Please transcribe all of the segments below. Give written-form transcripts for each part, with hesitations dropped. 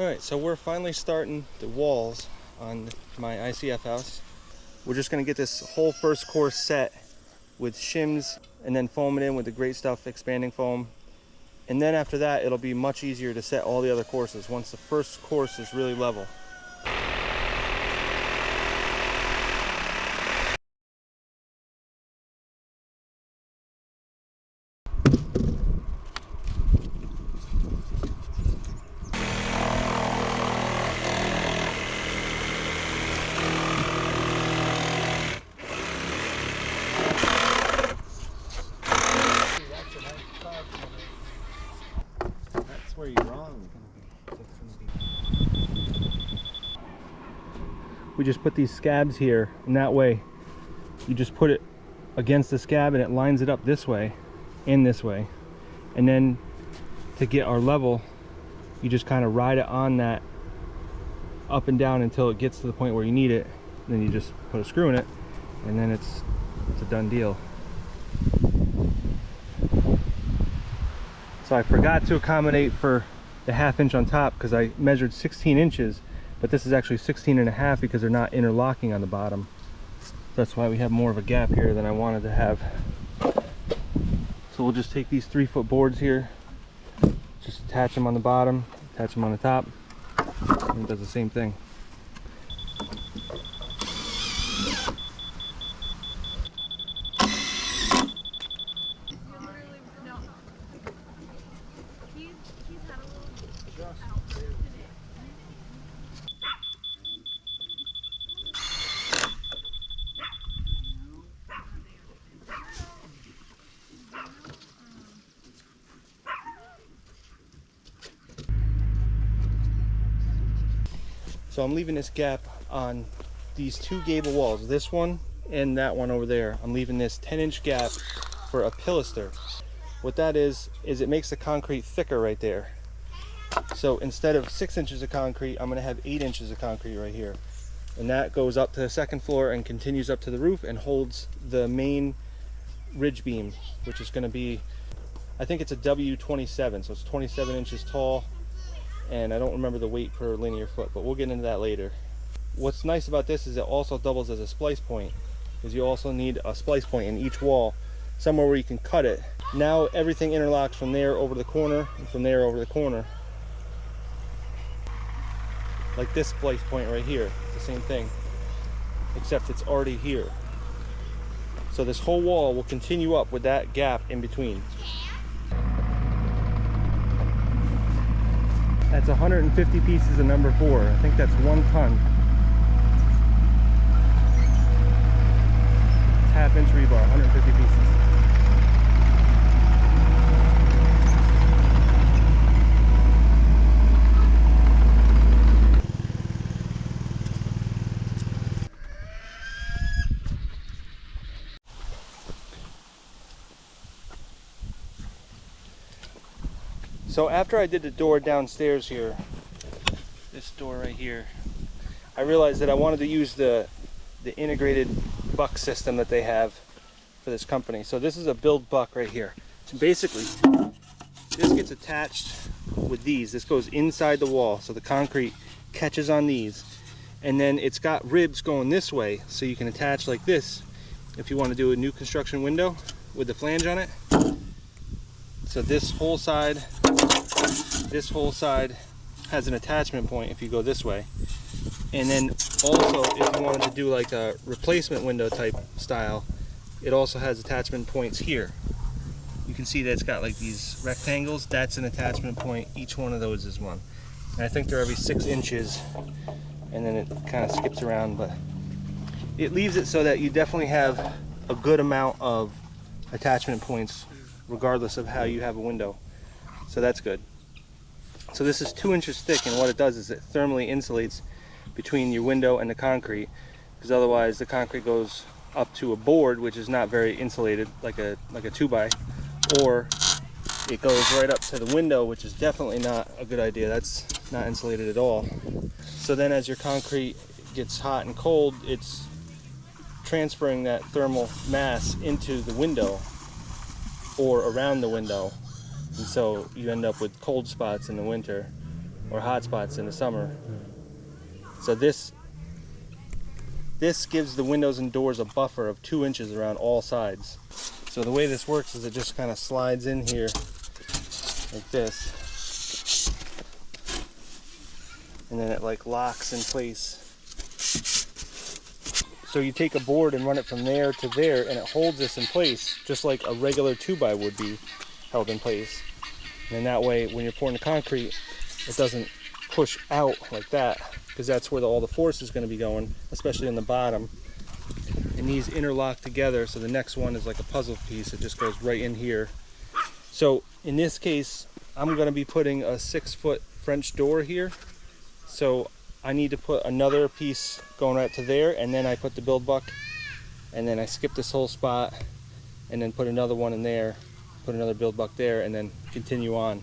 Alright, so we're finally starting the walls on my ICF house. We're just going to get this whole first course set with shims and then foam it in with the Great Stuff expanding foam. And then after that, it'll be much easier to set all the other courses once the first course is really level. That's where you're wrong. We just put these scabs here, and that way you just put it against the scab and it lines it up this way and this way. And then to get our level, you just kind of ride it on that up and down until it gets to the point where you need it. And then you just put a screw in it, and then it's a done deal. So I forgot to accommodate for the 1/2 inch on top because I measured 16 inches, but this is actually 16.5 because they're not interlocking on the bottom. That's why we have more of a gap here than I wanted to have. So we'll just take these 3-foot boards here, just attach them on the bottom, attach them on the top, and it does the same thing. So I'm leaving this gap on these 2 gable walls, this one and that one over there. I'm leaving this 10-inch gap for a pilaster. What that is it makes the concrete thicker right there. So instead of 6 inches of concrete, I'm gonna have 8 inches of concrete right here. And that goes up to the 2nd floor and continues up to the roof and holds the main ridge beam, which is gonna be, I think it's a W27, so it's 27 inches tall. And I don't remember the weight per linear foot, but we'll get into that later. What's nice about this is it also doubles as a splice point, because you also need a splice point in each wall, somewhere where you can cut it. Now everything interlocks from there over the corner, and from there over the corner. Like this splice point right here, it's the same thing, except it's already here. So this whole wall will continue up with that gap in between. That's 150 pieces of number 4. I think that's 1 ton. It's 1/2 inch rebar, 150 pieces. So after I did the door downstairs here, this door right here, I realized that I wanted to use the integrated buck system that they have for this company. So this is a build buck right here. So basically, this gets attached with these. This goes inside the wall, so the concrete catches on these. And then it's got ribs going this way, so you can attach like this if you want to do a new construction window with the flange on it. So this whole side has an attachment point if you go this way. And then also if you wanted to do like a replacement window type style, it also has attachment points here. You can see that it's got like these rectangles. That's an attachment point. Each one of those is one. And I think they're every 6 inches, and then it kind of skips around, but it leaves it so that you definitely have a good amount of attachment points regardless of how you have a window. So that's good. So this is 2 inches thick, and what it does is it thermally insulates between your window and the concrete, because otherwise the concrete goes up to a board which is not very insulated, like a 2x, or it goes right up to the window, which is definitely not a good idea. That's not insulated at all. So then as your concrete gets hot and cold, it's transferring that thermal mass into the window or around the window, and so you end up with cold spots in the winter or hot spots in the summer. So this gives the windows and doors a buffer of 2 inches around all sides. So the way this works is it just kind of slides in here like this, and then it like locks in place. So you take a board and run it from there to there, and it holds this in place just like a regular 2x would be held in place. And then that way when you're pouring the concrete, it doesn't push out like that, because that's where all the force is going to be going, especially on the bottom. And these interlock together, so the next one is like a puzzle piece. It just goes right in here. So in this case, I'm going to be putting a 6-foot French door here. So I need to put another piece going right to there, and then I put the build buck, and then I skip this whole spot, and then put another one in there, put another build buck there, and then continue on.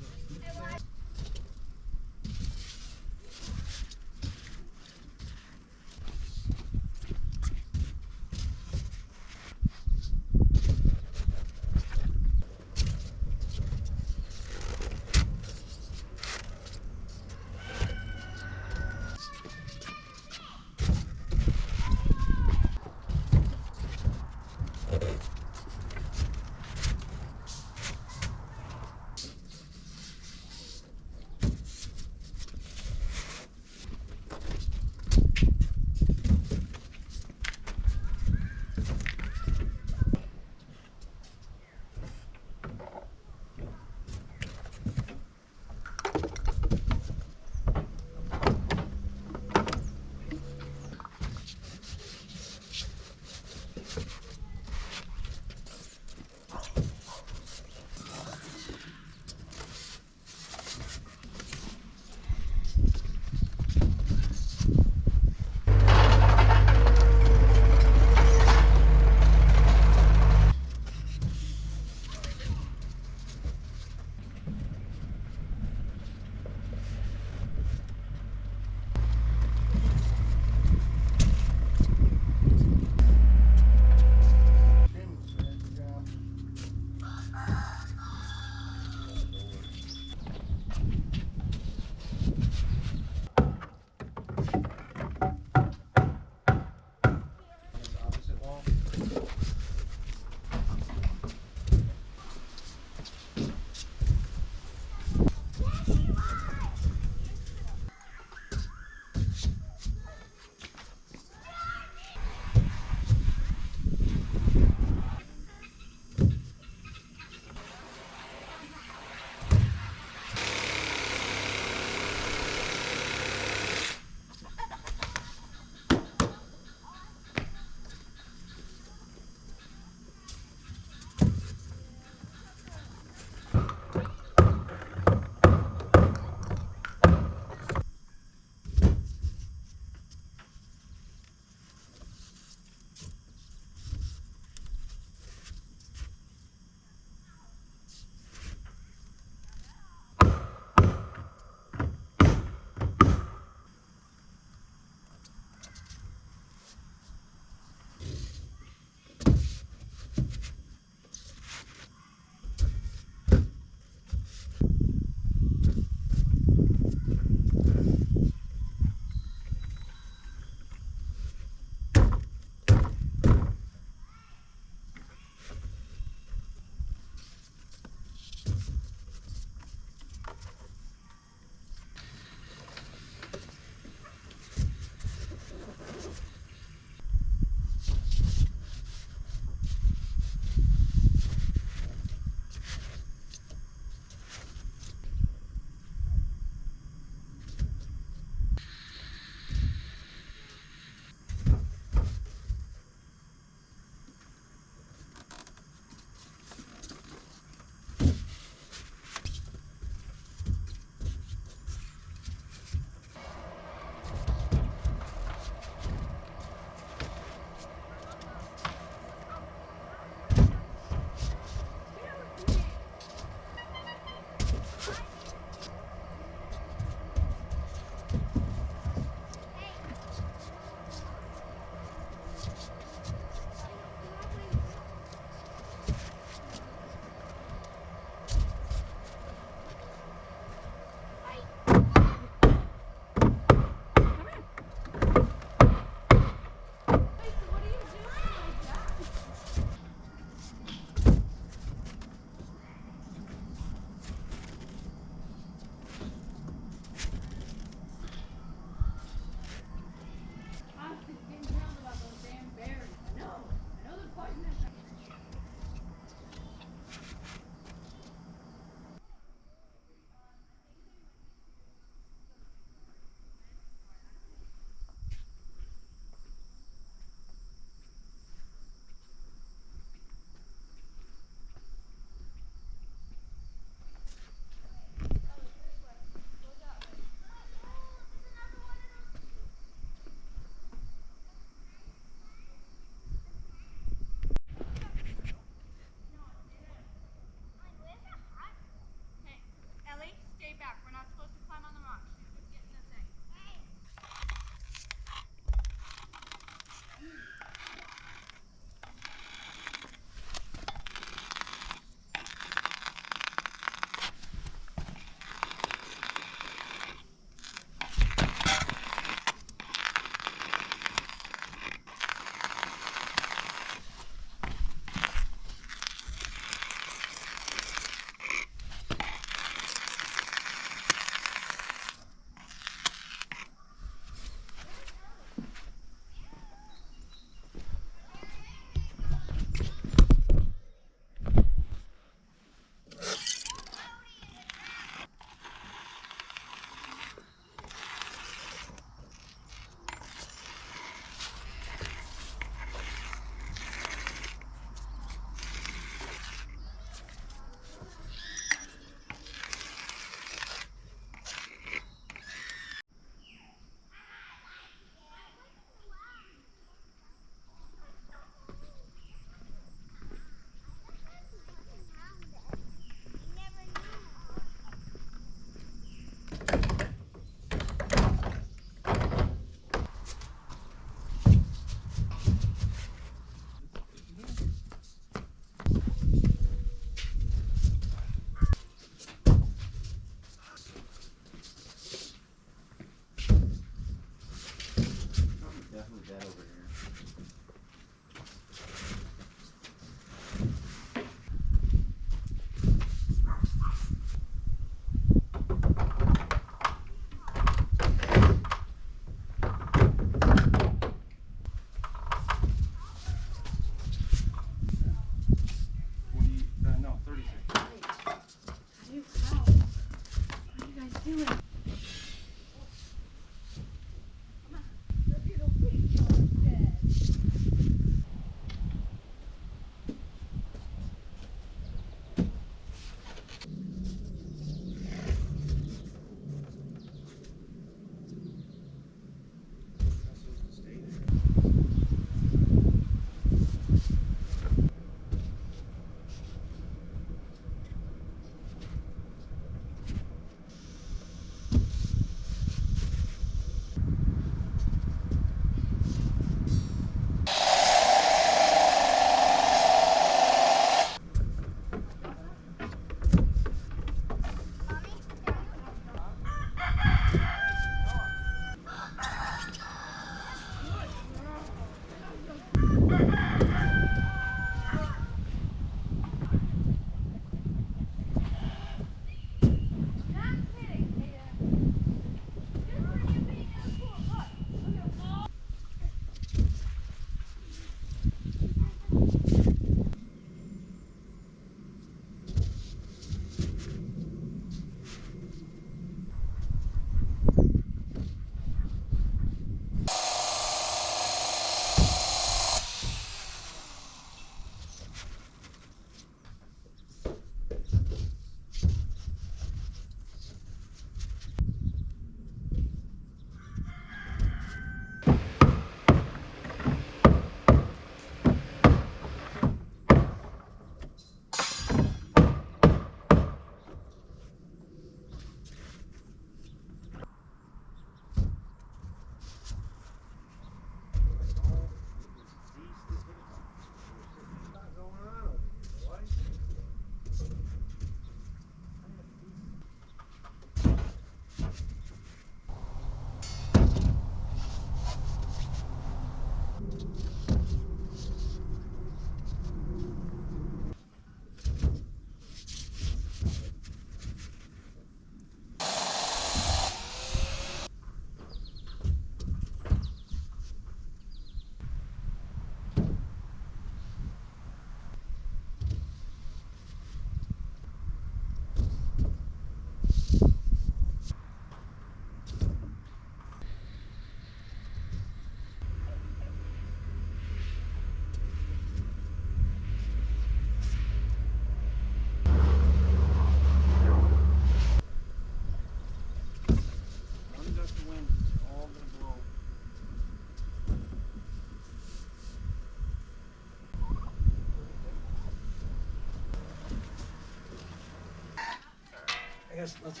guess let's.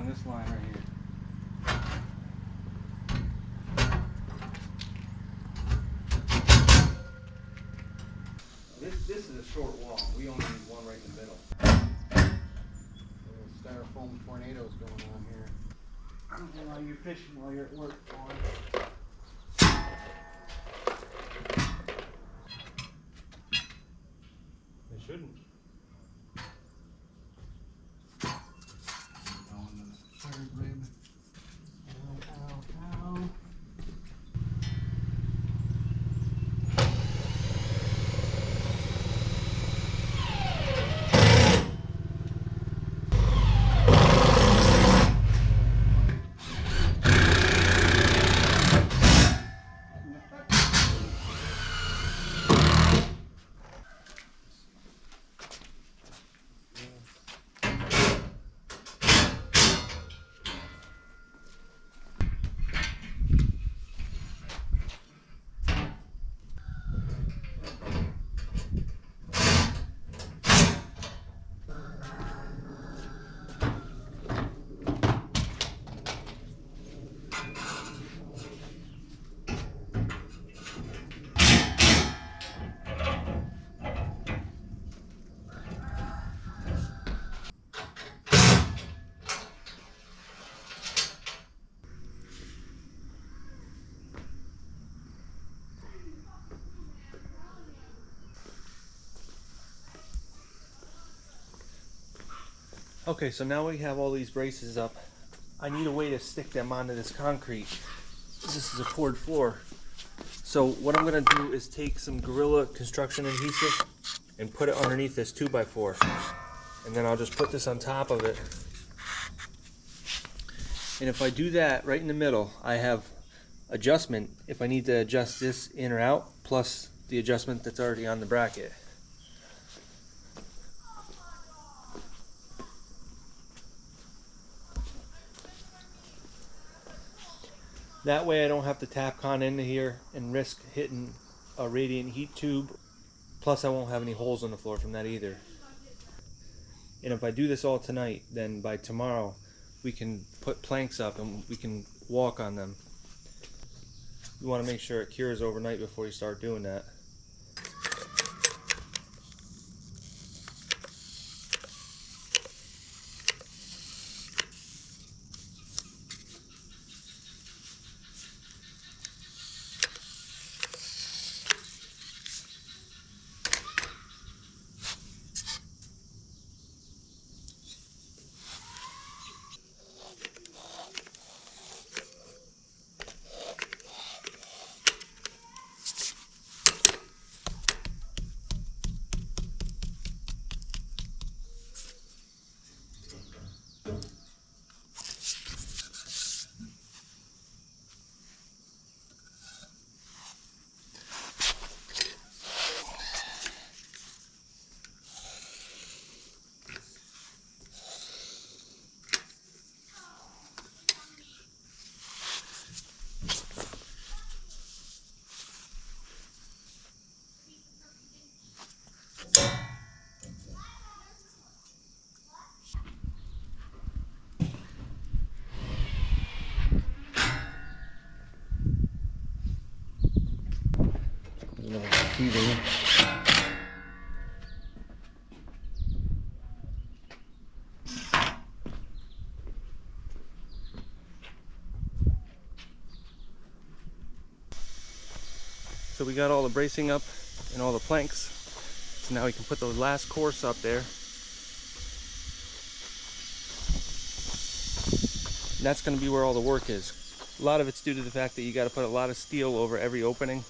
This line right here. This is a short wall. We only need one right in the middle. There's styrofoam tornadoes going on here. I don't know why you're fishing while you're at work, boy. They shouldn't. Third rib. Ow, ow, ow. Okay, so now we have all these braces up. I need a way to stick them onto this concrete. This is a poured floor. So what I'm gonna do is take some Gorilla construction adhesive and put it underneath this 2x4. And then I'll just put this on top of it. And if I do that right in the middle, I have adjustment if I need to adjust this in or out, plus the adjustment that's already on the bracket. That way I don't have to tap con into here and risk hitting a radiant heat tube. Plus I won't have any holes on the floor from that either. And if I do this all tonight, then by tomorrow we can put planks up and we can walk on them. You want to make sure it cures overnight before you start doing that. So we got all the bracing up and all the planks. So now we can put the last course up there. And that's going to be where all the work is. A lot of it's due to the fact that you got to put a lot of steel over every opening.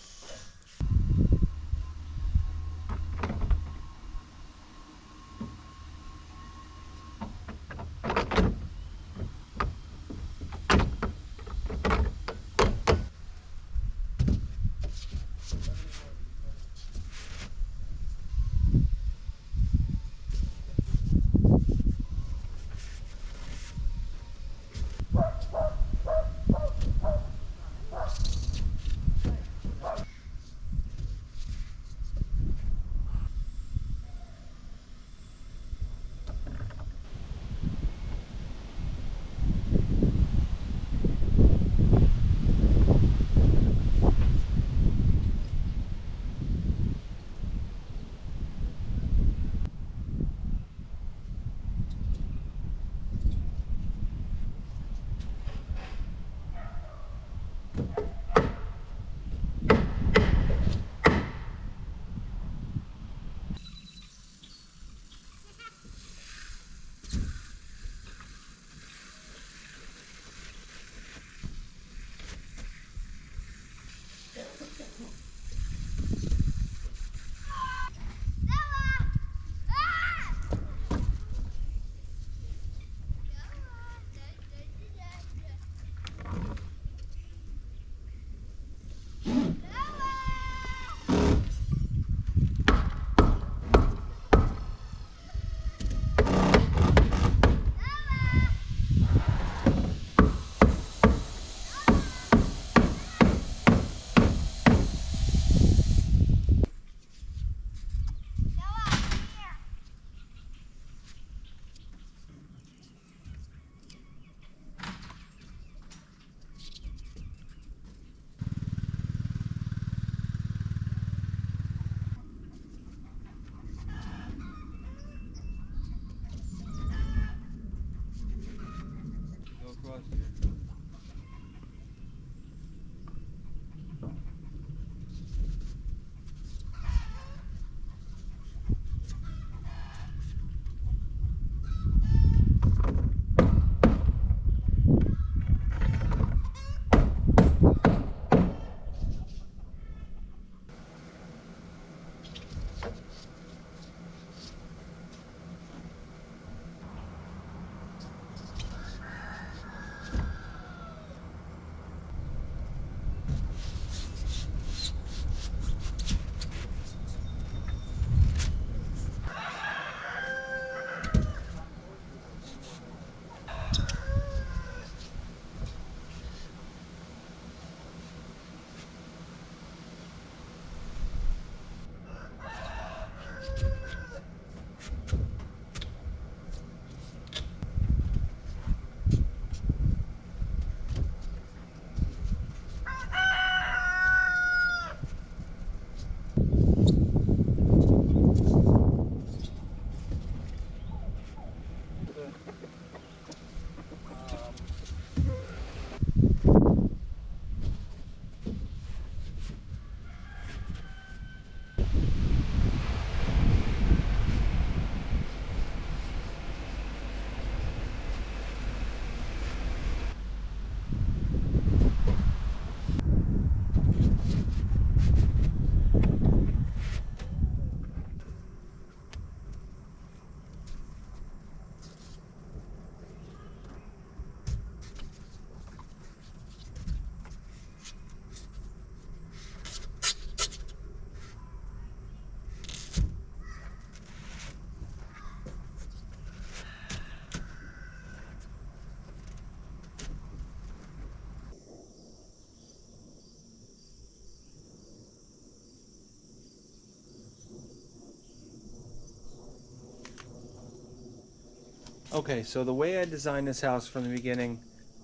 Okay, so the way I designed this house from the beginning,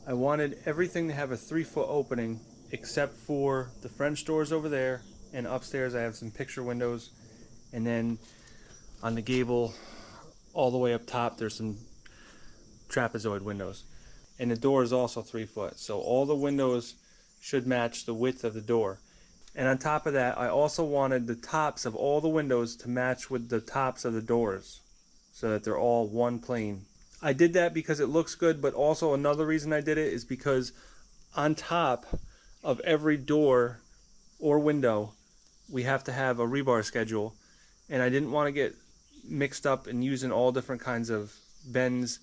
I wanted everything to have a 3-foot opening except for the French doors over there, and upstairs I have some picture windows, and then on the gable all the way up top there's some trapezoid windows. And the door is also 3 foot, so all the windows should match the width of the door. And on top of that, I also wanted the tops of all the windows to match with the tops of the doors so that they're all one plane. I did that because it looks good, but also another reason I did it is because on top of every door or window, we have to have a rebar schedule, and I didn't want to get mixed up in using all different kinds of bends,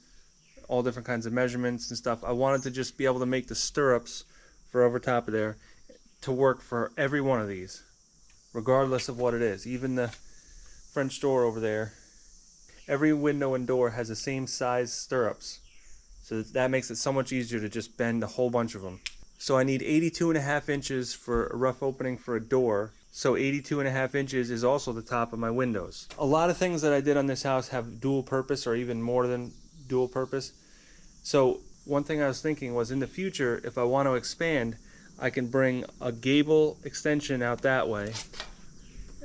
all different kinds of measurements and stuff. I wanted to just be able to make the stirrups for over top of there to work for every one of these, regardless of what it is. Even the French door over there, every window and door has the same size stirrups, so that makes it so much easier to just bend a whole bunch of them. So I need 82.5 inches for a rough opening for a door, so 82.5 inches is also the top of my windows. A lot of things that I did on this house have dual purpose, or even more than dual purpose. So one thing I was thinking was, in the future, if I want to expand, I can bring a gable extension out that way,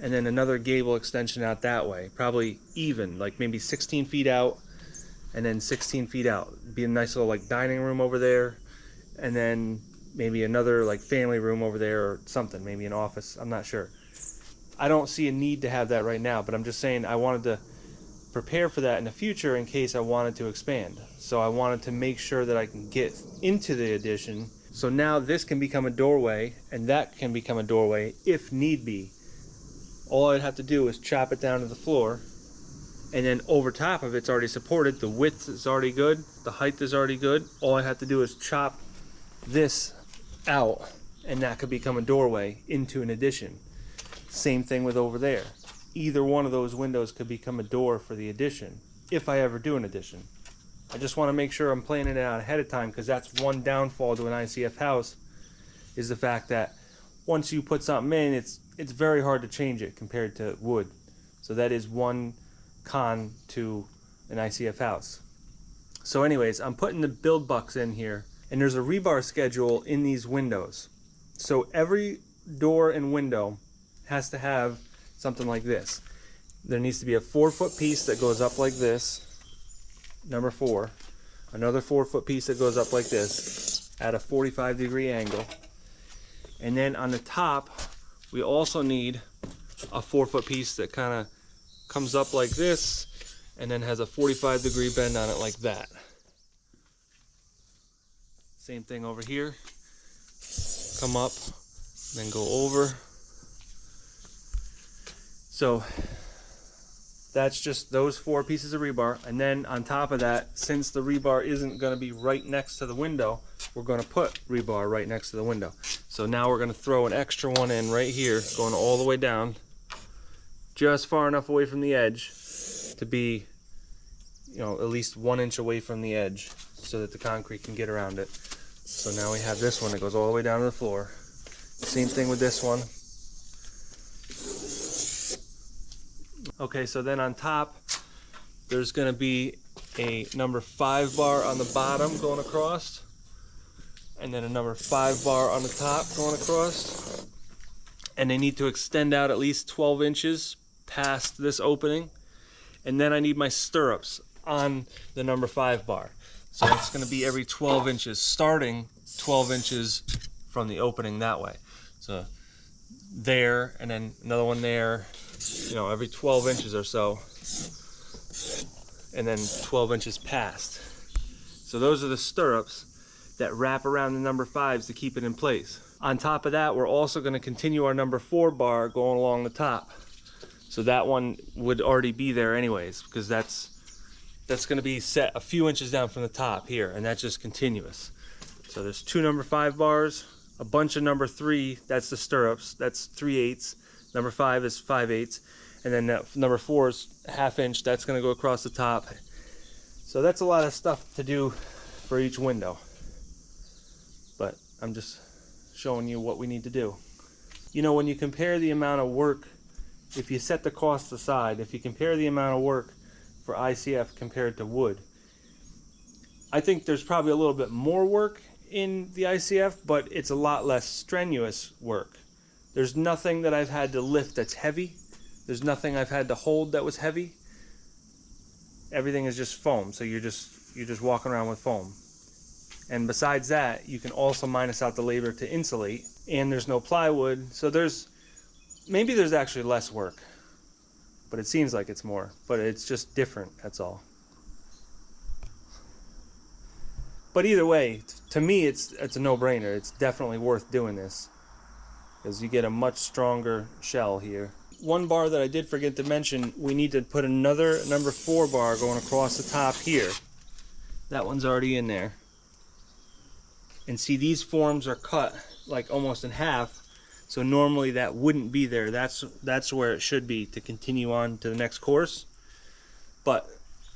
and then another gable extension out that way, probably even, like maybe 16 feet out and then 16 feet out. Be a nice little like dining room over there, and then maybe another like family room over there or something, maybe an office, I'm not sure. I don't see a need to have that right now, but I'm just saying I wanted to prepare for that in the future in case I wanted to expand. So I wanted to make sure that I can get into the addition. So now this can become a doorway, and that can become a doorway if need be. All I'd have to do is chop it down to the floor, and then over top of it's already supported. The width is already good, the height is already good. All I have to do is chop this out, and that could become a doorway into an addition. Same thing with over there. Either one of those windows could become a door for the addition, if I ever do an addition. I just want to make sure I'm planning it out ahead of time, because that's one downfall to an ICF house, is the fact that once you put something in, it's very hard to change it compared to wood. So that is one con to an ICF house. So anyways, I'm putting the build bucks in here, and there's a rebar schedule in these windows. So every door and window has to have something like this. There needs to be a 4-foot piece that goes up like this, number 4, another 4-foot piece that goes up like this at a 45-degree angle, and then on the top we also need a 4-foot piece that kind of comes up like this and then has a 45-degree bend on it like that. Same thing over here, come up, then go over. So that's just those 4 pieces of rebar, and then on top of that, since the rebar isn't going to be right next to the window, we're going to put rebar right next to the window. So now we're going to throw an extra one in right here, going all the way down, just far enough away from the edge to be, you know, at least 1 inch away from the edge so that the concrete can get around it. So now we have this one that goes all the way down to the floor. Same thing with this one. Okay, so then on top, there's going to be a number 5 bar on the bottom going across, and then a number 5 bar on the top going across. And they need to extend out at least 12 inches past this opening. And then I need my stirrups on the number 5 bar. So it's going to be every 12 inches, starting 12 inches from the opening that way. So there, and then another one there, you know, every 12 inches or so, and then 12 inches past. So those are the stirrups that wrap around the number 5s to keep it in place. On top of that, we're also going to continue our number 4 bar going along the top. So that one would already be there anyways, because that's going to be set a few inches down from the top here, and that's just continuous. So there's 2 number 5 bars, a bunch of number 3, that's the stirrups, that's 3/8. Number 5 is 5/8, and then that number 4 is 1/2 inch. That's going to go across the top. So that's a lot of stuff to do for each window, but I'm just showing you what we need to do. You know, when you compare the amount of work, if you set the costs aside, if you compare the amount of work for ICF compared to wood, I think there's probably a little bit more work in the ICF, but it's a lot less strenuous work. There's nothing that I've had to lift that's heavy. There's nothing I've had to hold that was heavy. Everything is just foam, so you're just walking around with foam. And besides that, you can also minus out the labor to insulate, and there's no plywood, so maybe there's actually less work, but it seems like it's more, but it's just different, that's all. But either way, to me, it's a no-brainer. It's definitely worth doing this because you get a much stronger shell here. One bar that I did forget to mention, we need to put another number 4 bar going across the top here. That one's already in there. And see, these forms are cut like almost in half, so normally that wouldn't be there. That's where it should be to continue on to the next course. But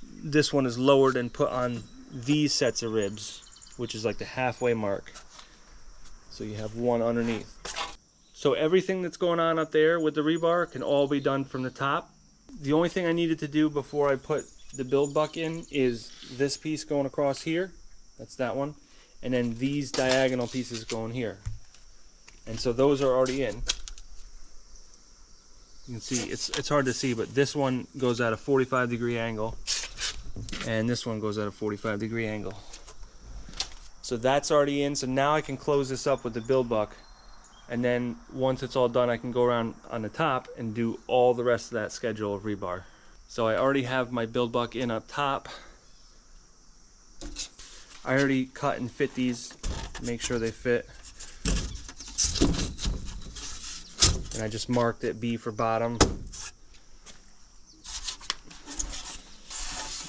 this one is lowered and put on these sets of ribs, which is like the halfway mark. So you have one underneath. So everything that's going on up there with the rebar can all be done from the top. The only thing I needed to do before I put the build buck in is this piece going across here. That's that one. And then these diagonal pieces going here. And so those are already in. You can see, it's hard to see, but this one goes at a 45-degree angle. And this one goes at a 45-degree angle. So that's already in. So now I can close this up with the build buck. And then once it's all done, I can go around on the top and do all the rest of that schedule of rebar. So I already have my build buck in up top. I already cut and fit these to make sure they fit. And I just marked it B for bottom.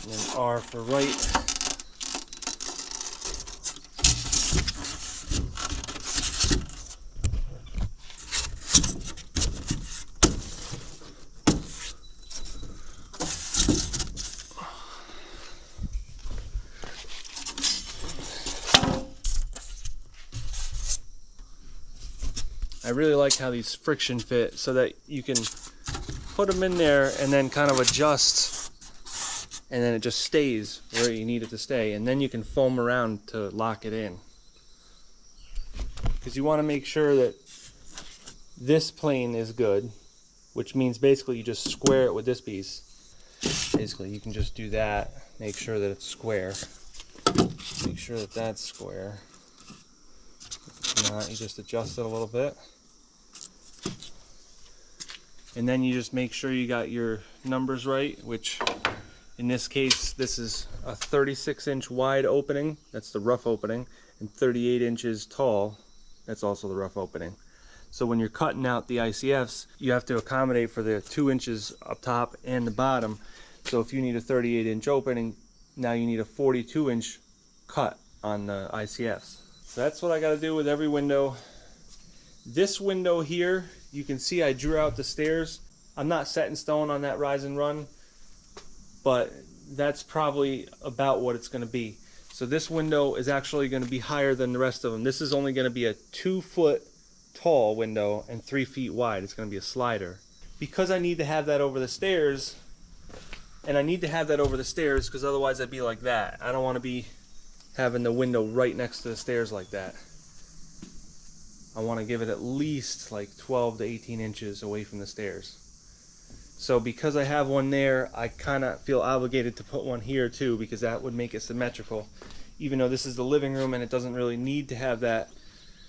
And then R for right. I really like how these friction fit so that you can put them in there and then kind of adjust, and then it just stays where you need it to stay, and then you can foam around to lock it in, because you want to make sure that this plane is good, which means basically you just square it with this piece. Basically you can just do that, make sure that it's square, make sure that that's square. If not, you just adjust it a little bit. And then you just make sure you got your numbers right, which in this case, this is a 36-inch wide opening, that's the rough opening, and 38 inches tall, that's also the rough opening. So when you're cutting out the ICFs, you have to accommodate for the 2 inches up top and the bottom. So if you need a 38-inch opening, now you need a 42-inch cut on the ICFs. So that's what I got to do with every window. This window here, you can see I drew out the stairs. I'm not set in stone on that rise and run, but that's probably about what it's going to be. So this window is actually going to be higher than the rest of them. This is only going to be a 2-foot tall window and 3 feet wide. It's going to be a slider. Because I need to have that over the stairs, and I need to have that over the stairs because otherwise I'd be like that. I don't want to be having the window right next to the stairs like that. I want to give it at least like 12 to 18 inches away from the stairs. So because I have one there, I kind of feel obligated to put one here too, because that would make it symmetrical. Even though this is the living room and it doesn't really need to have that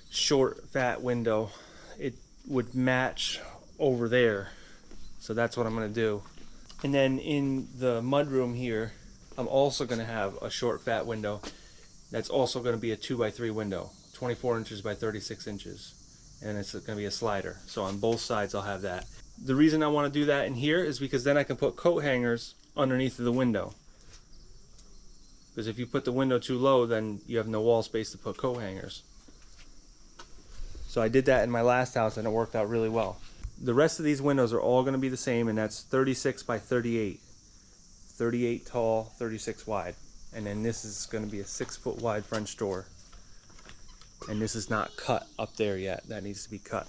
short, fat window, it would match over there. So that's what I'm going to do. And then in the mudroom here, I'm also going to have a short, fat window. That's also going to be a 2x3 window. 24 inches by 36 inches, and it's going to be a slider. So on both sides I'll have that. The reason I want to do that in here is because then I can put coat hangers underneath of the window, because if you put the window too low, then you have no wall space to put coat hangers. So I did that in my last house and it worked out really well. The rest of these windows are all going to be the same, and that's 36 by 38. 38 tall, 36 wide. And then this is going to be a 6-foot wide French door. And this is not cut up there yet. That needs to be cut.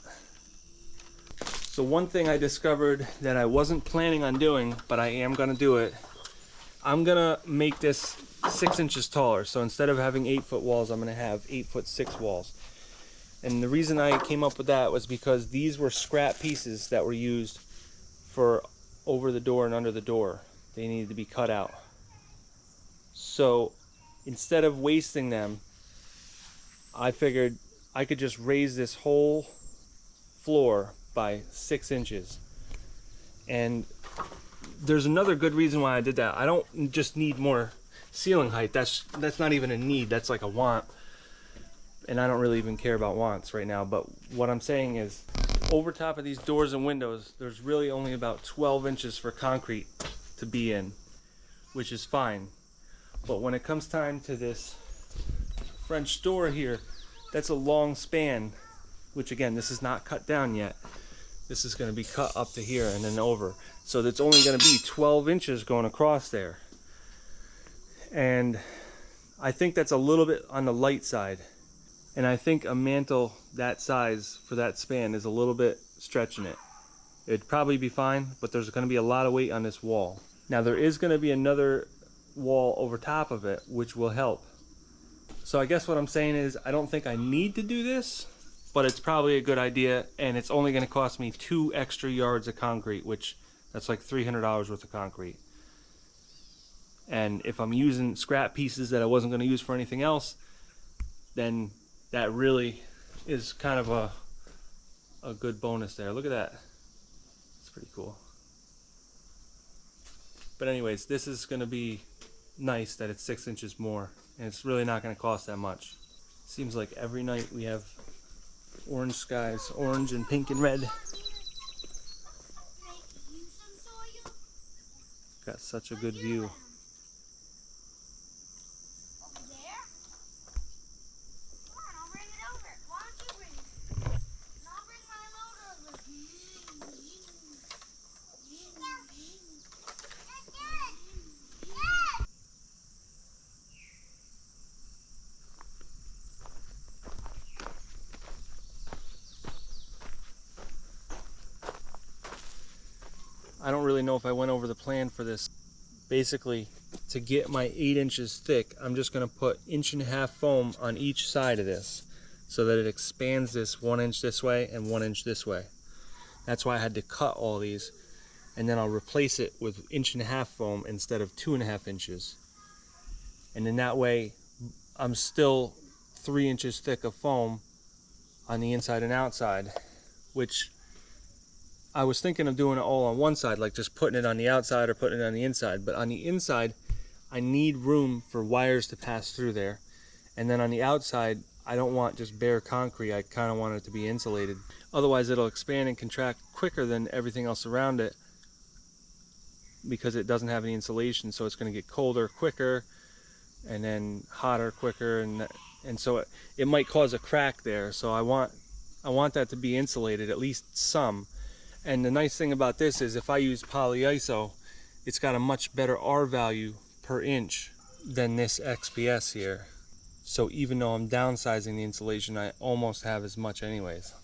So one thing I discovered that I wasn't planning on doing, but I am going to do it. I'm going to make this 6 inches taller. So instead of having 8-foot walls, I'm going to have 8'6" walls. And the reason I came up with that was because these were scrap pieces that were used for over the door and under the door. They needed to be cut out. So instead of wasting them, I figured I could just raise this whole floor by 6 inches. And there's another good reason why I did that. I don't just need more ceiling height. That's not even a need. That's like a want. And I don't really even care about wants right now. But what I'm saying is, over top of these doors and windows, there's really only about 12 inches for concrete to be in, which is fine. But when it comes time to this French door here, that's a long span, which again, this is not cut down yet. This is going to be cut up to here and then over. So that's only going to be 12 inches going across there. And I think that's a little bit on the light side. And I think a mantle that size for that span is a little bit stretching it. It'd probably be fine, but there's going to be a lot of weight on this wall. Now there is going to be another wall over top of it, which will help. So I guess what I'm saying is, I don't think I need to do this, but it's probably a good idea, and it's only going to cost me 2 extra yards of concrete, which that's like $300 worth of concrete. And if I'm using scrap pieces that I wasn't going to use for anything else, then that really is kind of a good bonus there. Look at that. It's pretty cool. But anyways, this is going to be nice that it's 6 inches more, and it's really not going to cost that much. Seems like every night we have orange skies, orange and pink and red. Got such a good view. I don't really know if I went over the plan for this. Basically, to get my 8 inches thick, I'm just going to put 1.5 inch foam on each side of this so that it expands this 1 inch this way and 1 inch this way. That's why I had to cut all these, and then I'll replace it with 1.5 inch foam instead of 2.5 inches. And then that way I'm still 3 inches thick of foam on the inside and outside, which I was thinking of doing it all on one side, like just putting it on the outside or putting it on the inside. But on the inside, I need room for wires to pass through there. And then on the outside, I don't want just bare concrete. I kind of want it to be insulated. Otherwise, it'll expand and contract quicker than everything else around it because it doesn't have any insulation. So it's going to get colder quicker and then hotter quicker. And so it might cause a crack there. So I want that to be insulated, at least some. And the nice thing about this is if I use polyiso, it's got a much better R value per inch than this XPS here. So even though I'm downsizing the insulation, I almost have as much anyways.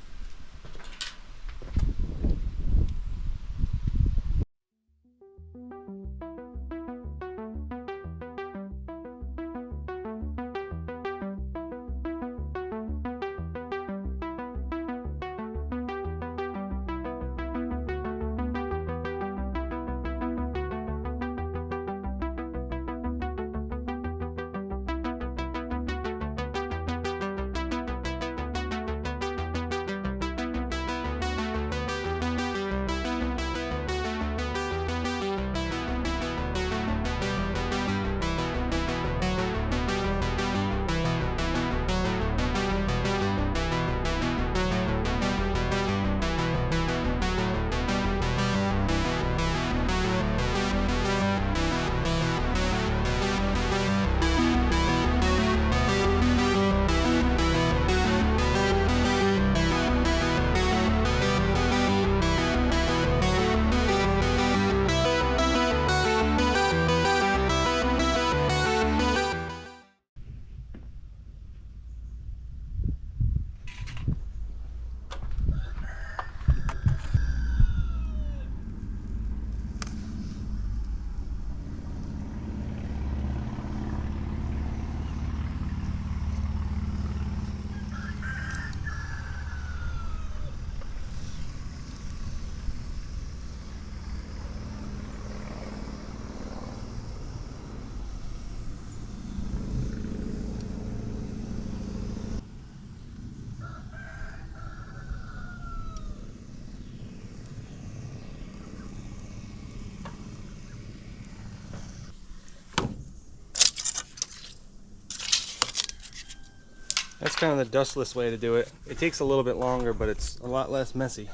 That's kind of the dustless way to do it. It takes a little bit longer, but it's a lot less messy.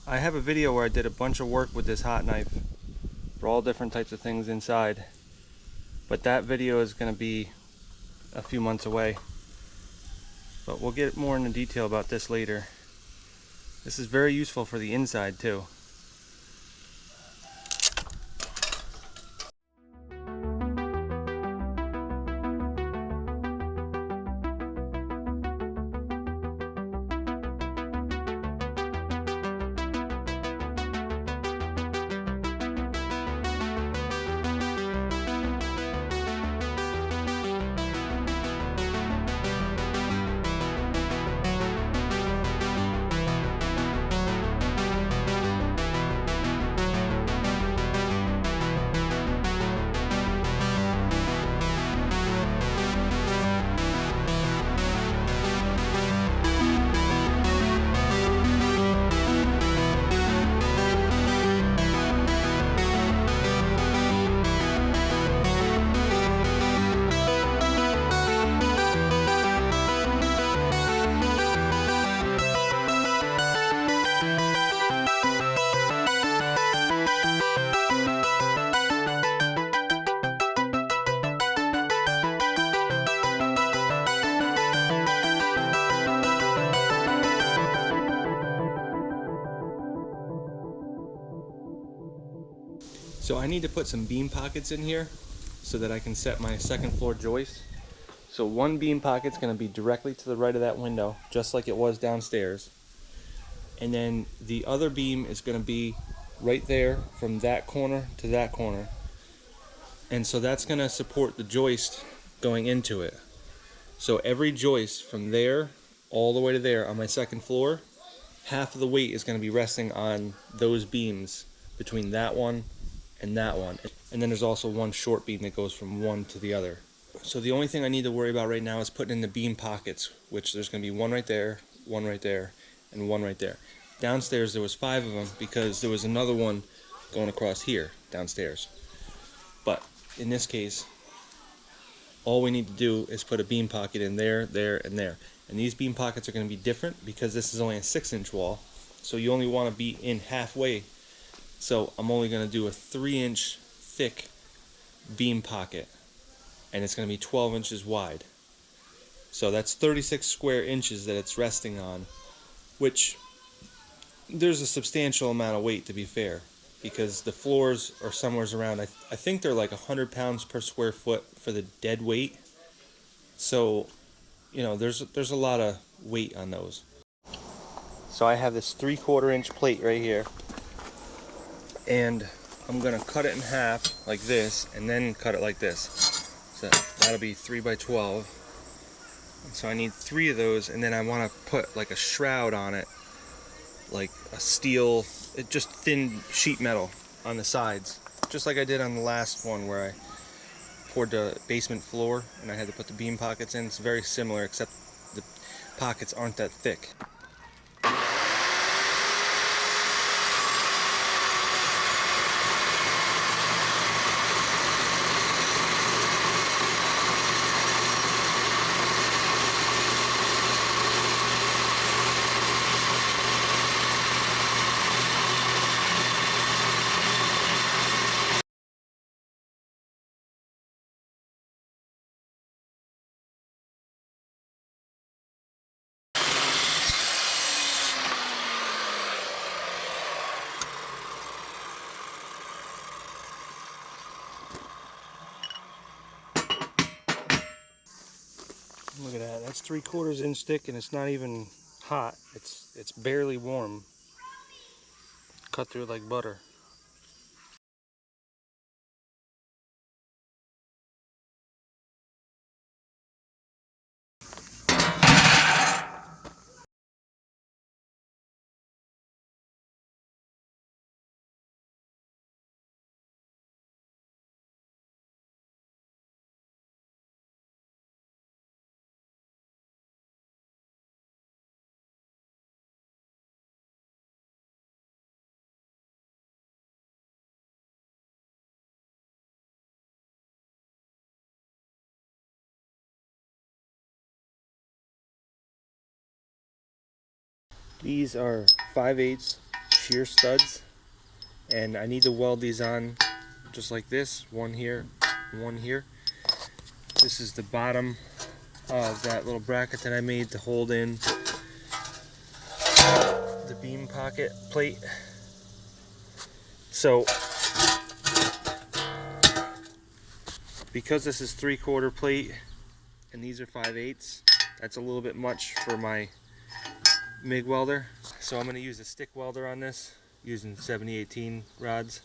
I have a video where I did a bunch of work with this hot knife for all different types of things inside, but that video is going to be a few months away. But we'll get more into detail about this later. This is very useful for the inside too. So I need to put some beam pockets in here so that I can set my second floor joist. So one beam pocket's going to be directly to the right of that window, just like it was downstairs. And then the other beam is going to be right there from that corner to that corner. And so that's going to support the joist going into it. So every joist from there all the way to there on my second floor, half of the weight is going to be resting on those beams between that one and that one. And then there's also one short beam that goes from one to the other. So the only thing I need to worry about right now is putting in the beam pockets, which there's going to be one right there, and one right there. Downstairs there was 5 of them because there was another one going across here downstairs. But in this case, all we need to do is put a beam pocket in there, there, and there. And these beam pockets are going to be different because this is only a 6-inch wall, so you only want to be in halfway. So I'm only going to do a 3-inch thick beam pocket, and it's going to be 12 inches wide. So that's 36 square inches that it's resting on, which there's a substantial amount of weight, to be fair, because the floors are somewhere around, I think they're like 100 pounds per square foot for the dead weight. So, you know, there's a lot of weight on those. So I have this 3/4 inch plate right here, and I'm gonna cut it in half like this, and then cut it like this. So that'll be 3 by 12. And so I need 3 of those, and then I want to put like a shroud on it, like a steel, just thin sheet metal on the sides, just like I did on the last one where I poured the basement floor and I had to put the beam pockets in. It's very similar, except the pockets aren't that thick. Look at that, that's 3/4 inch thick, and it's not even hot. It's barely warm. Cut through it like butter. These are 5/8 shear studs, and I need to weld these on just like this, one here, one here. This is the bottom of that little bracket that I made to hold in the beam pocket plate. So because this is 3/4 plate and these are 5/8, that's a little bit much for my MIG welder. So I'm going to use a stick welder on this using 7018 rods.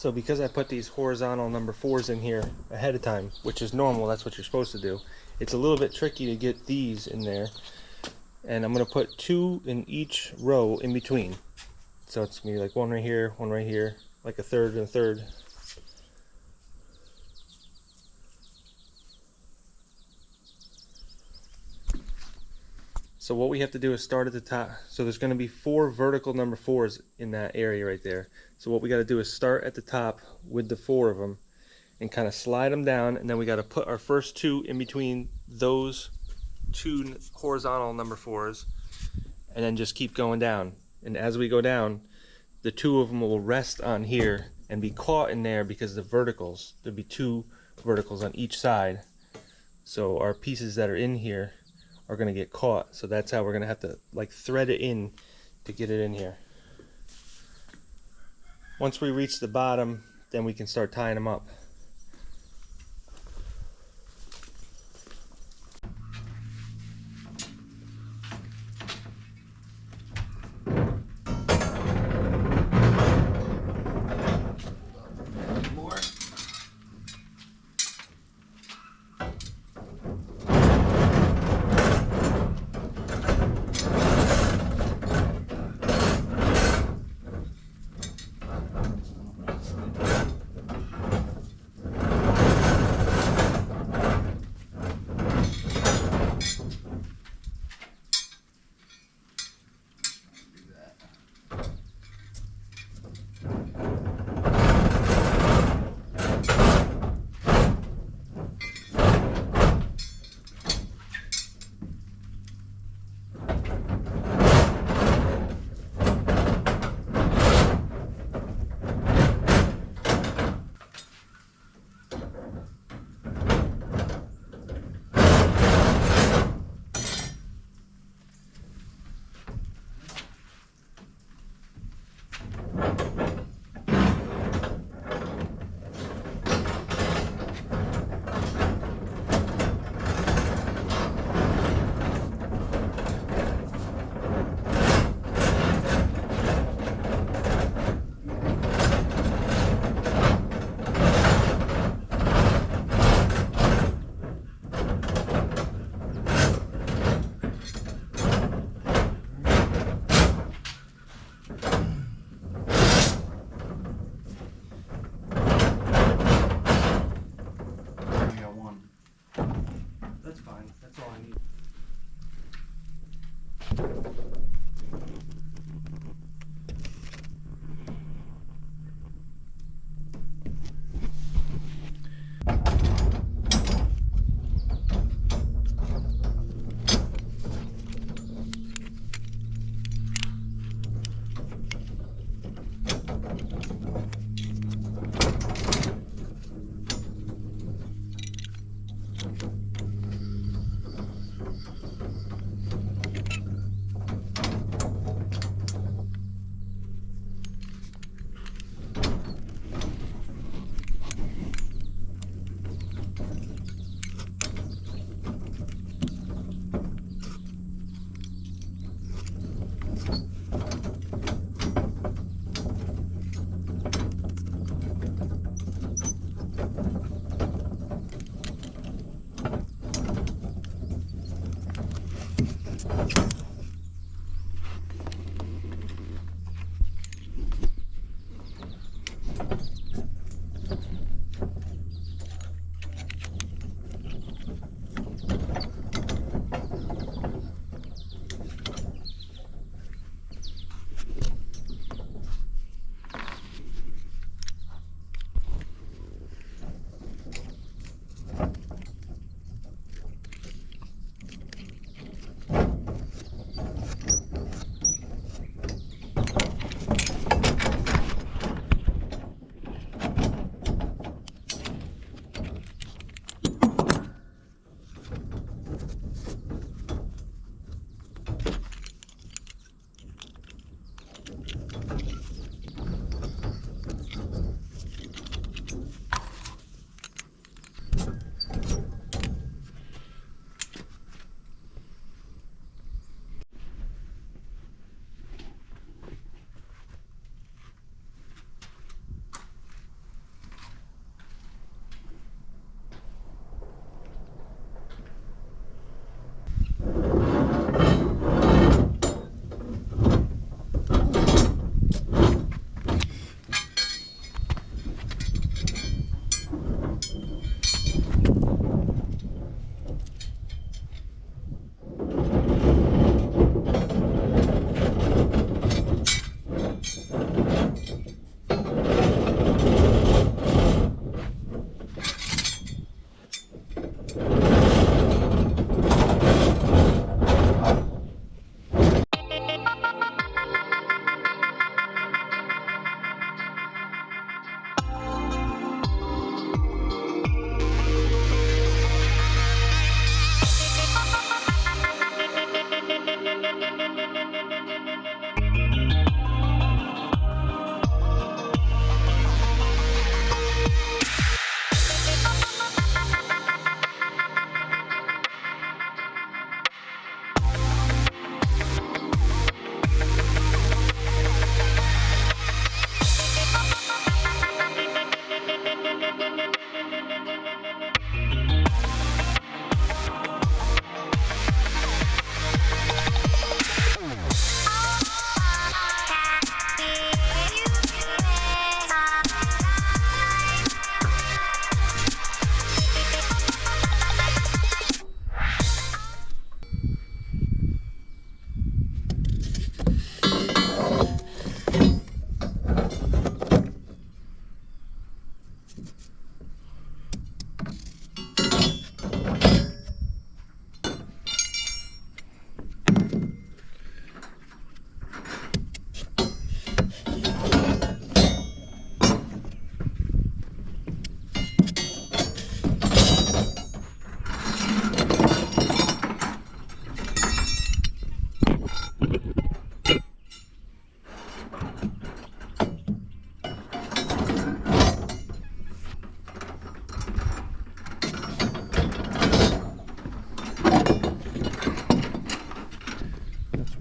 So because I put these horizontal number 4s in here ahead of time, which is normal, that's what you're supposed to do, it's a little bit tricky to get these in there. And I'm going to put 2 in each row in between. So it's going to be like one right here, like a third and a third. So what we have to do is start at the top. So there's going to be 4 vertical number 4s in that area right there. So what we got to do is start at the top with the 4 of them and kind of slide them down, and then we got to put our first 2 in between those 2 horizontal number 4s, and then just keep going down. And as we go down, the 2 of them will rest on here and be caught in there because the verticals, there'll be 2 verticals on each side. So our pieces that are in here are going to get caught. So that's how we're going to have to like thread it in to get it in here. Once we reach the bottom, then we can start tying them up. That's fine. That's all I need.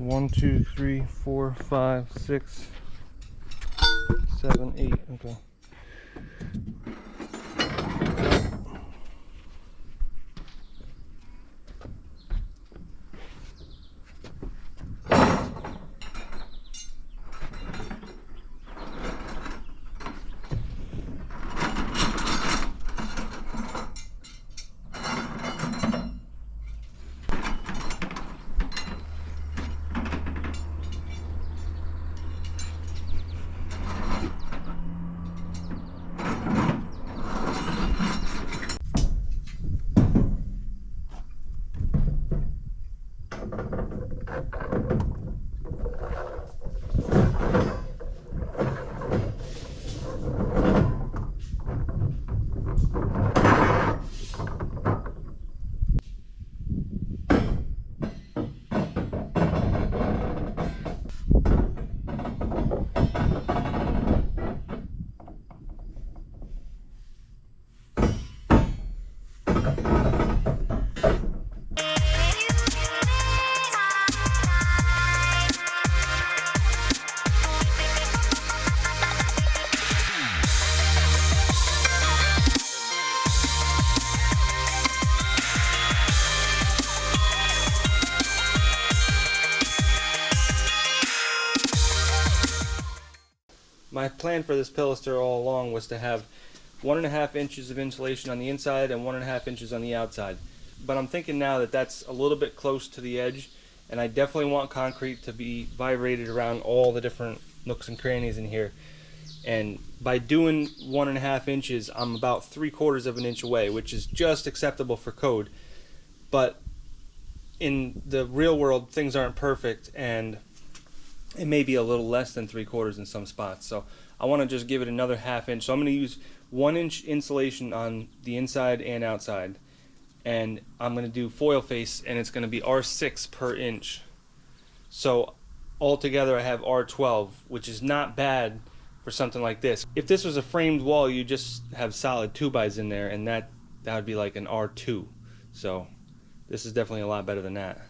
1, 2, 3, 4, 5, 6, 7, 8. Okay. My plan for this pilaster all along was to have 1.5 inches of insulation on the inside and 1.5 inches on the outside. But I'm thinking now that that's a little bit close to the edge, and I definitely want concrete to be vibrated around all the different nooks and crannies in here. And by doing 1.5 inches, I'm about 3/4 of an inch away, which is just acceptable for code. But in the real world, things aren't perfect, and it may be a little less than 3/4 in some spots. So I want to just give it another 1/2 inch. So I'm going to use 1 inch insulation on the inside and outside, and I'm going to do foil face, and it's going to be R6 per inch. So altogether I have R12, which is not bad for something like this. If this was a framed wall, you just have solid 2x in there, and that would be like an R2. So this is definitely a lot better than that.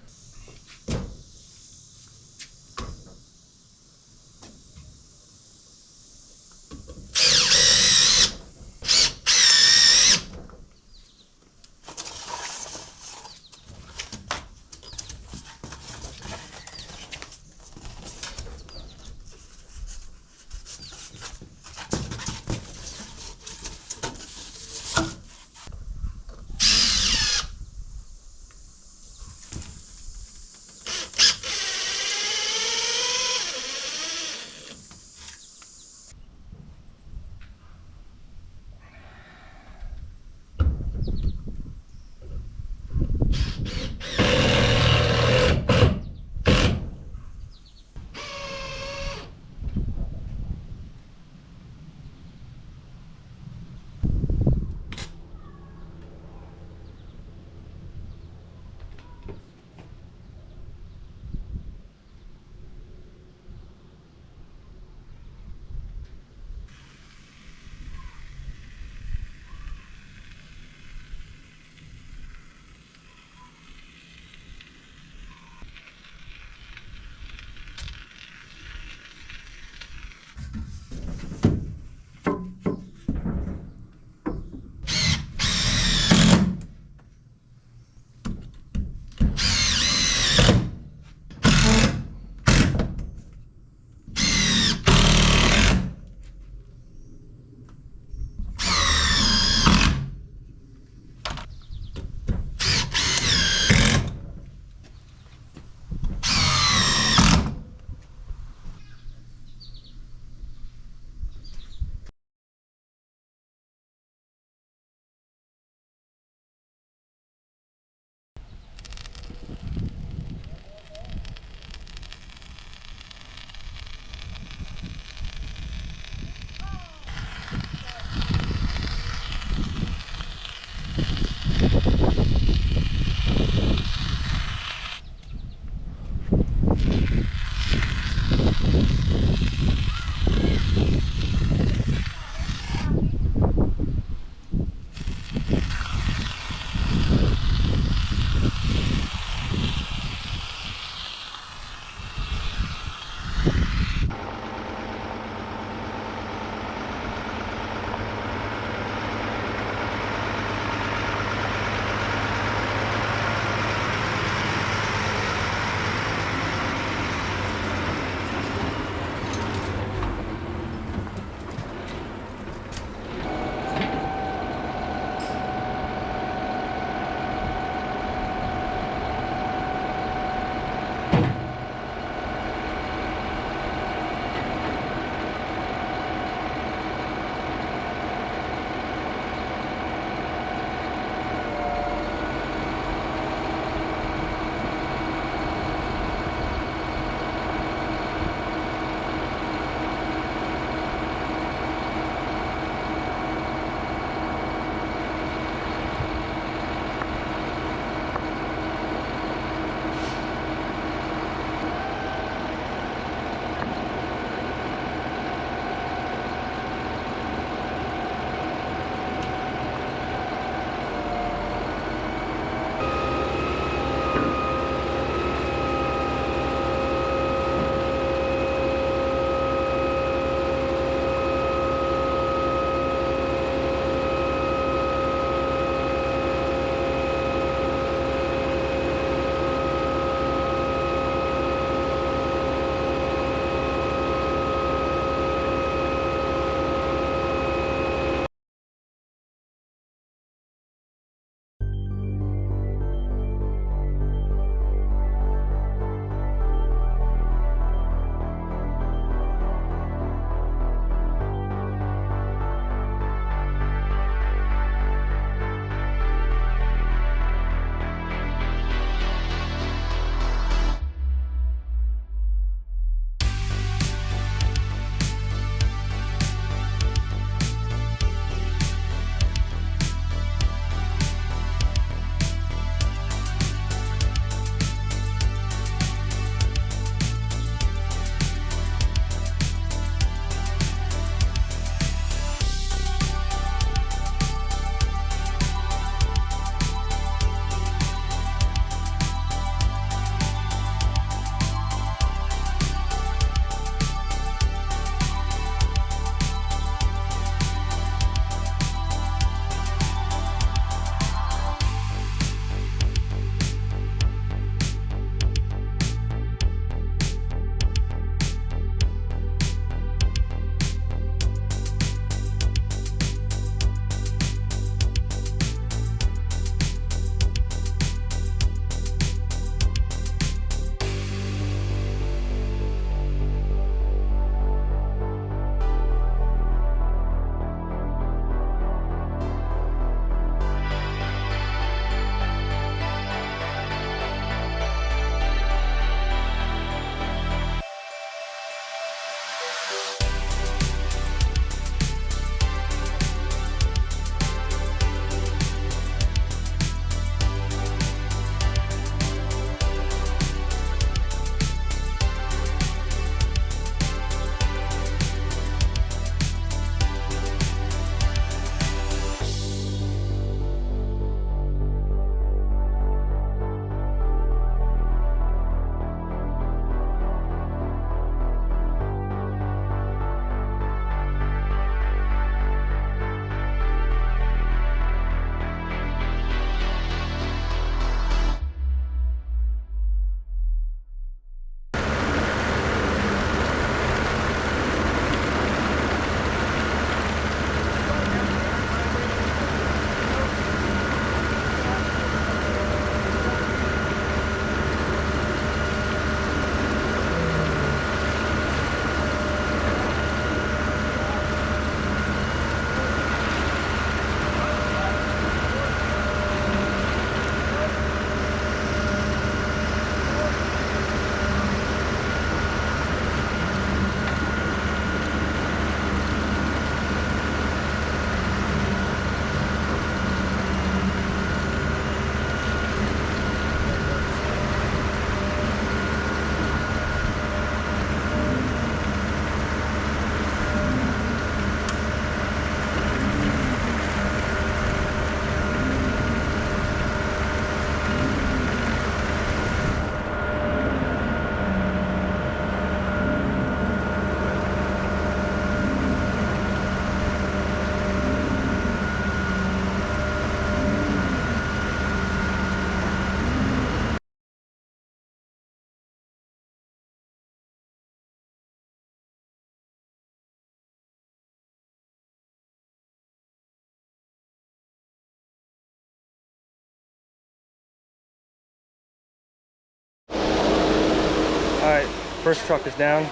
Alright, first truck is down.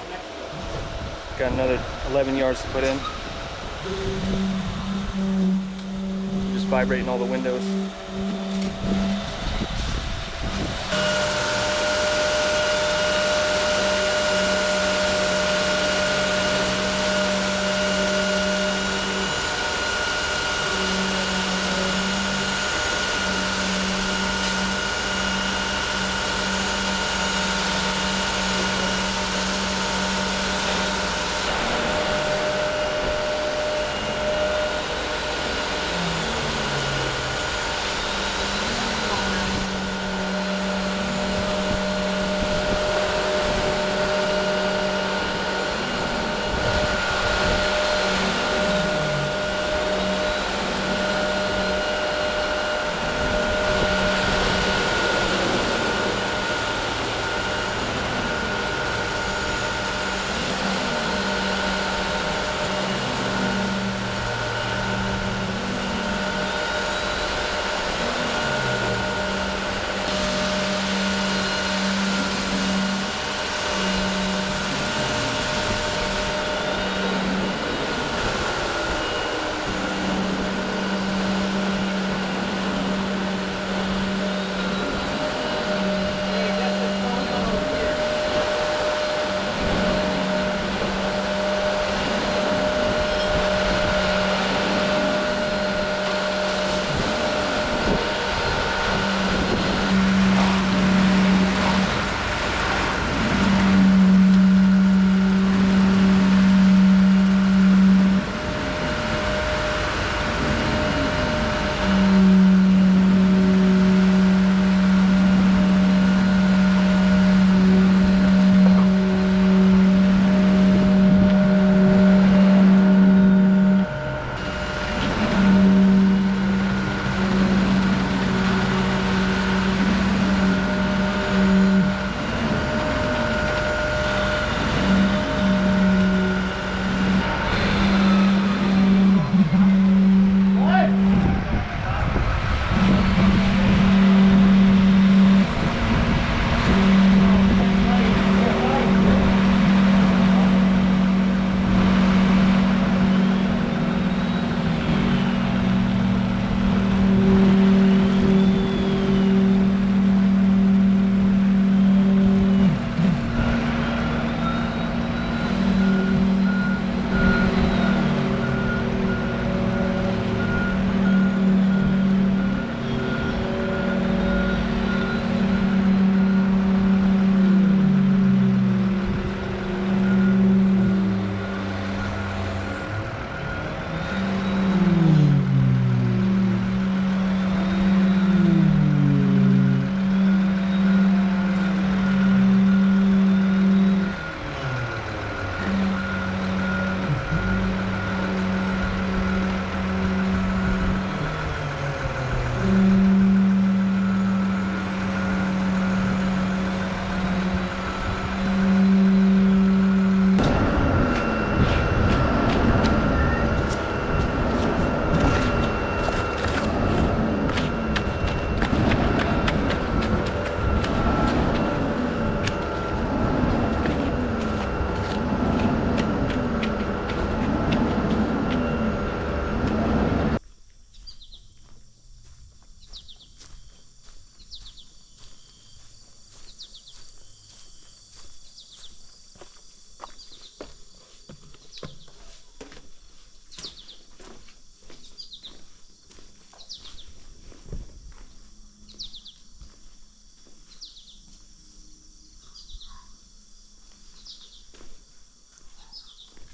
Got another 11 yards to put in. Just vibrating all the windows.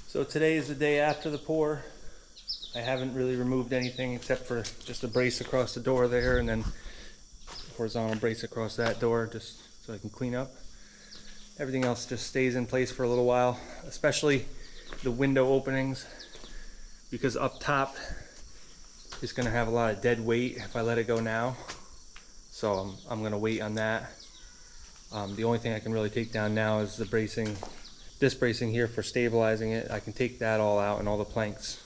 So today is the day after the pour. I haven't really removed anything except for just a brace across the door there, and then horizontal brace across that door just so I can clean up. Everything else just stays in place for a little while, especially the window openings, because up top is going to have a lot of dead weight if I let it go now. So I'm going to wait on that. The only thing I can really take down now is the bracing, this bracing here for stabilizing it. I can take that all out and all the planks,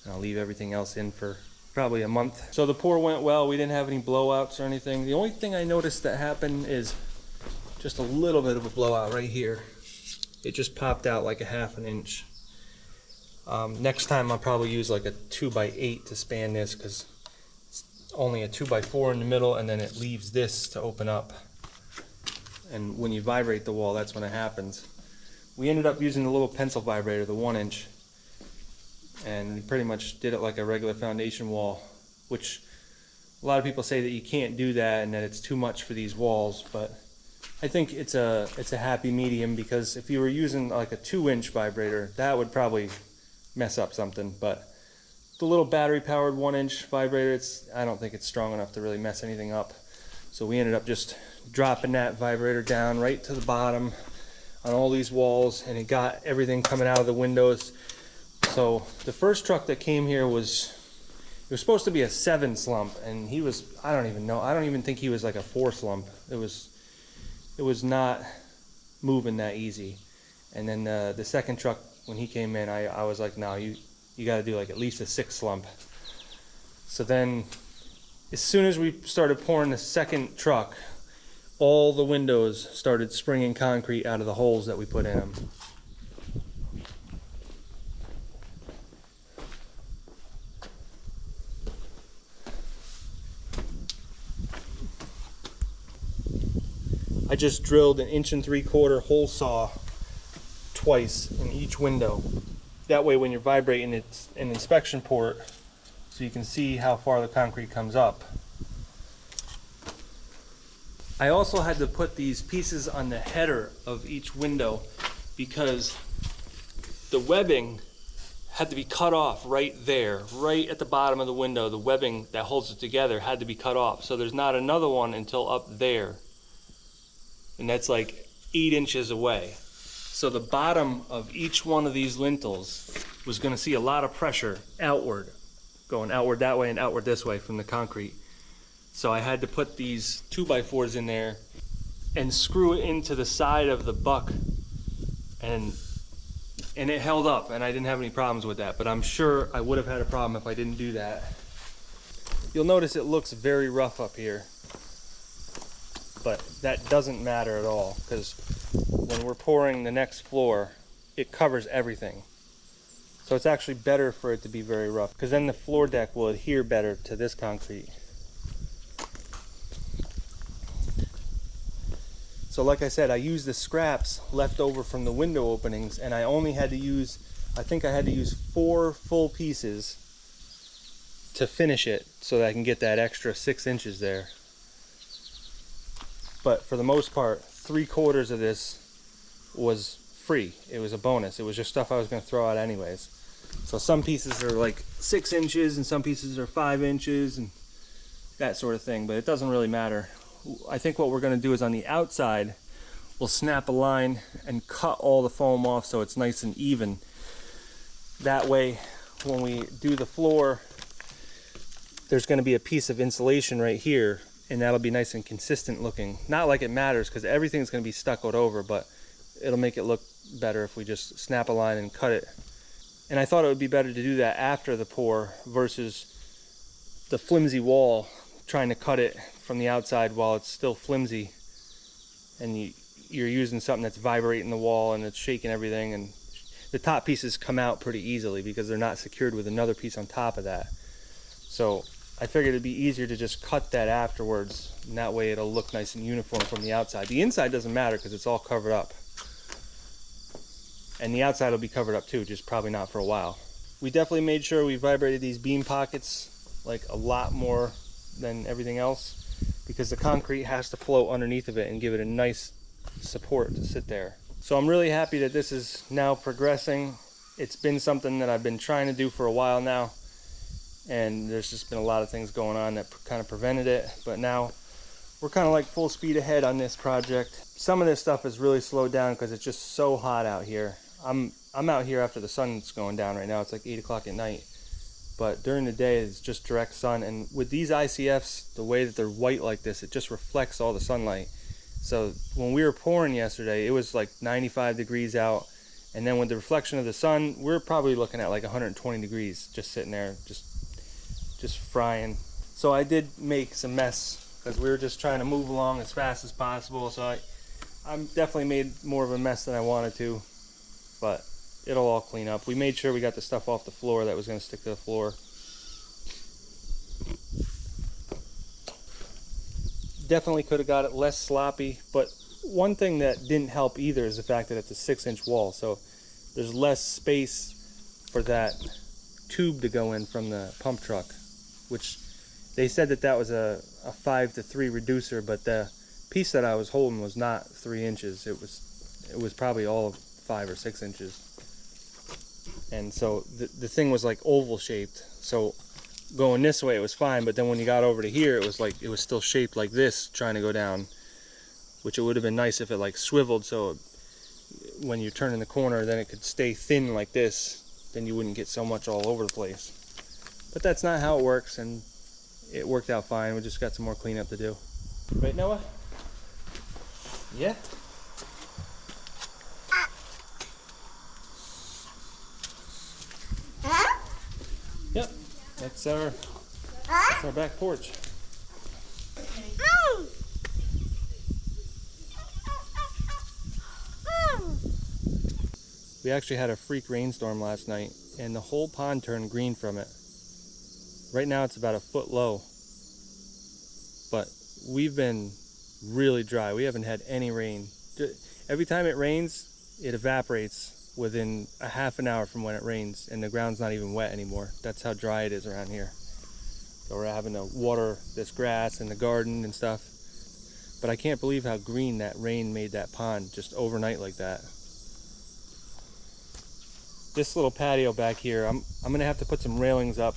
and I'll leave everything else in for probably a month. So the pour went well. We didn't have any blowouts or anything. The only thing I noticed that happened is just a little bit of a blowout right here. It just popped out like a half an inch. Next time I'll probably use like a 2x8 to span this, because it's only a 2x4 in the middle, and then it leaves this to open up. And when you vibrate the wall, that's when it happens. We ended up using the little pencil vibrator, the 1-inch, and we pretty much did it like a regular foundation wall, which a lot of people say that you can't do that and that it's too much for these walls, but I think it's a happy medium, because if you were using like a 2-inch vibrator, that would probably mess up something. But the little battery powered 1-inch vibrator, I don't think it's strong enough to really mess anything up. So we ended up just dropping that vibrator down right to the bottom on all these walls, and it got everything coming out of the windows. So the first truck that came here it was supposed to be a 7 slump, and he was, I don't even think he was like a 4 slump. It was not moving that easy. And then the second truck, when he came in, I was like, no, you got to do like at least a 6 slump. So then as soon as we started pouring the second truck, all the windows started springing concrete out of the holes that we put in them. I just drilled an 1 3/4 inch hole saw twice in each window. That way when you're vibrating, it's an inspection port, so you can see how far the concrete comes up. I also had to put these pieces on the header of each window, because the webbing had to be cut off right there, right at the bottom of the window. The webbing that holds it together had to be cut off, so there's not another one until up there. And that's like 8 inches away. So the bottom of each one of these lintels was going to see a lot of pressure outward, going outward that way and outward this way from the concrete. So I had to put these 2x4s in there and screw it into the side of the buck, and it held up, and I didn't have any problems with that. But I'm sure I would have had a problem if I didn't do that. You'll notice it looks very rough up here, but that doesn't matter at all, because when we're pouring the next floor, it covers everything. So it's actually better for it to be very rough, because then the floor deck will adhere better to this concrete. So like I said, I used the scraps left over from the window openings, and I only had to use, I think I had to use 4 full pieces to finish it, so that I can get that extra 6 inches there. But for the most part, 3/4 of this was free. It was a bonus. It was just stuff I was going to throw out anyways. So some pieces are like 6 inches, and some pieces are 5 inches, and that sort of thing. But it doesn't really matter. I think what we're going to do is on the outside, we'll snap a line and cut all the foam off so it's nice and even. That way, when we do the floor, there's going to be a piece of insulation right here, and that'll be nice and consistent looking. Not like it matters, because everything's going to be stuccoed over, but it'll make it look better if we just snap a line and cut it. And I thought it would be better to do that after the pour versus the flimsy wall, trying to cut it from the outside while it's still flimsy, and you're using something that's vibrating the wall and it's shaking everything, and the top pieces come out pretty easily because they're not secured with another piece on top of that. So I figured it'd be easier to just cut that afterwards, and that way it'll look nice and uniform from the outside. The inside doesn't matter because it's all covered up, and the outside will be covered up too, just probably not for a while. We definitely made sure we vibrated these beam pockets like a lot more than everything else, because the concrete has to float underneath of it and give it a nice support to sit there. So I'm really happy that this is now progressing. It's been something that I've been trying to do for a while now, and there's just been a lot of things going on that kind of prevented it, but now we're kind of like full speed ahead on this project. Some of this stuff is really slowed down because it's just so hot out here. I'm out here after the sun's going down right now. It's like 8 o'clock at night, but during the day it's just direct sun, and with these ICFs, the way that they're white like this, it just reflects all the sunlight. So when we were pouring yesterday, it was like 95 degrees out, and then with the reflection of the sun, we're probably looking at like 120 degrees just sitting there, just frying. So I did make some mess because we were just trying to move along as fast as possible. So I'm definitely made more of a mess than I wanted to, but it'll all clean up. We made sure we got the stuff off the floor that was going to stick to the floor. Definitely could have got it less sloppy, but one thing that didn't help either is the fact that it's a 6-inch wall, so there's less space for that tube to go in from the pump truck, which they said that was a 5 to 3 reducer, but the piece that I was holding was not 3 inches. It was probably all of 5 or 6 inches. And so the thing was like oval shaped. So going this way it was fine, but then when you got over to here, it was like it was still shaped like this trying to go down, which it would have been nice if it like swiveled, so when you're turning the corner then it could stay thin like this, then you wouldn't get so much all over the place. But that's not how it works, and it worked out fine. We just got some more cleanup to do. Right, Noah? Yeah? Yep, that's our back porch. We actually had a freak rainstorm last night, and the whole pond turned green from it. Right now it's about a foot low, but we've been really dry. We haven't had any rain. Every time it rains, it evaporates within a half an hour from when it rains, and the ground's not even wet anymore. That's how dry it is around here. So we're having to water this grass and the garden and stuff. But I can't believe how green that rain made that pond just overnight like that. This little patio back here, I'm gonna have to put some railings up,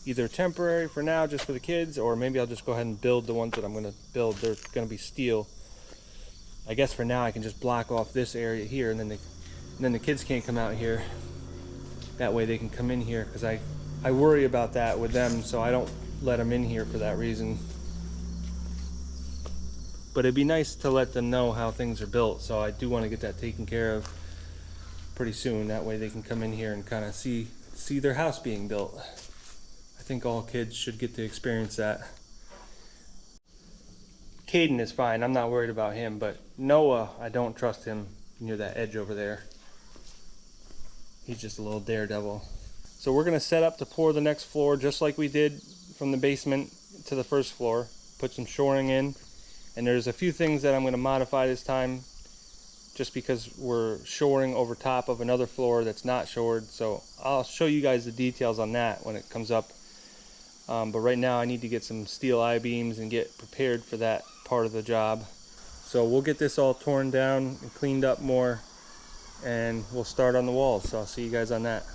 either temporary for now just for the kids, or maybe I'll just go ahead and build the ones that I'm gonna build. They're gonna be steel. I guess for now I can just block off this area here, and then the kids can't come out here. That way they can come in here, because I worry about that with them, so I don't let them in here for that reason. But it'd be nice to let them know how things are built, so I do want to get that taken care of pretty soon. That way they can come in here and kind of see their house being built. I think all kids should get to experience that. Caden is fine, I'm not worried about him, but Noah, I don't trust him near that edge over there. He's just a little daredevil. So we're gonna set up to pour the next floor just like we did from the basement to the first floor. Put some shoring in, and there's a few things that I'm gonna modify this time, just because we're shoring over top of another floor that's not shored. So I'll show you guys the details on that when it comes up. But right now I need to get some steel I-beams and get prepared for that part of the job. So we'll get this all torn down and cleaned up more, and we'll start on the walls. So I'll see you guys on that.